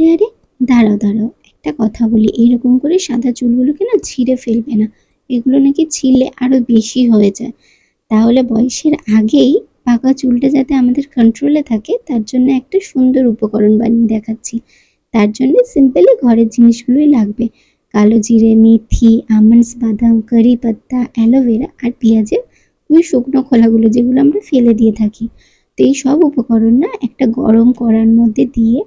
আরে আরে, দাঁড়াও দাঁড়াও, একটা কথা বলি, এরকম করে সাদা চুলগুলোকে না ছিঁড়ে ফেলবে না। এগুলো নাকি ছিঁড়লে আরো বেশি হয়ে যায়। তাহলে বয়সের আগেই পাকা চুলটা যাতে আমাদের কন্ট্রোলে থাকে, তার জন্য একটা সুন্দর উপকরণ বানিয়ে দেখাচ্ছি। তার জন্য সিম্পলি ঘরের জিনিসগুলোই লাগবে। কালো জিরে, মেথি, আমন্ডস, বাদাম, কারি পাত্তা, অ্যালোভেরা আর পেঁয়াজের ওই শুকনো খোলাগুলো যেগুলো আমরা ফেলে দিয়ে থাকি। তো এই সব উপকরণ না একটা গরম কড়ার মধ্যে দিয়ে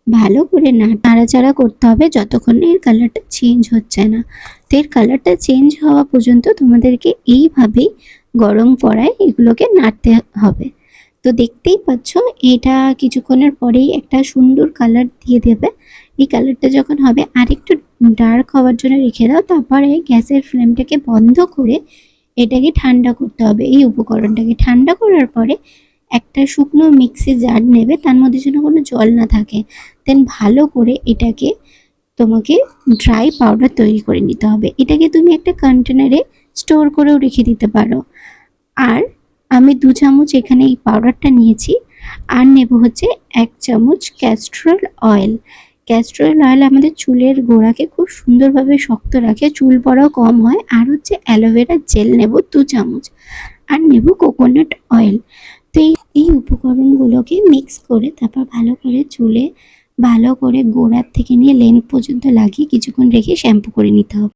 ভালো করে নাড়াচাড়া করতে হবে যতক্ষণ না এর কালারটা চেঞ্জ হচ্ছে না। তো এর কালারটা চেঞ্জ হওয়া পর্যন্ত তোমাদেরকে এইভাবেই গরম কড়ায় এগুলোকে নাড়তে হবে। তো দেখতেই পাচ্ছ, এটা কিছুক্ষণের পরেই একটা সুন্দর কালার দিয়ে দেবে। এই কালারটা যখন হবে আরেকটু ডার্ক হওয়ার জন্য রেখে দাও, তারপরে গ্যাসের ফ্লেমটাকে বন্ধ করে এটাকে ঠান্ডা করতে হবে। এই উপকরণটাকে ঠান্ডা করার পরে একটা শুকনো মিক্সি জার নেবে, তার মধ্যে যেন কোনো জল না থাকে। দেন ভালো করে এটাকে তোমাকে ড্রাই পাউডার তৈরি করে নিতে হবে। এটাকে তুমি একটা কন্টেনারে স্টোর করেও রেখে দিতে পারো। আর আমি 2 চামচ এখানে এই পাউডারটা নিয়েছি। আর নেব হচ্ছে 1 চামচ ক্যাস্টর অয়েল। ক্যাস্টর অয়েল আমাদের চুলের গোড়াকে খুব সুন্দরভাবে শক্ত রাখে, চুল পড়াও কম হয়। আর হচ্ছে অ্যালোভেরা জেল নেব 2 চামচ। আর নেব কোকোনাট অয়েল। তো এই উপকরণগুলোকে মিক্স করে তারপর ভালো করে চুলে ভালো করে গোড়ার থেকে নিয়ে লেন্থ পর্যন্ত লাগিয়ে কিছুক্ষণ রেখে শ্যাম্পু করে নিতে হবে।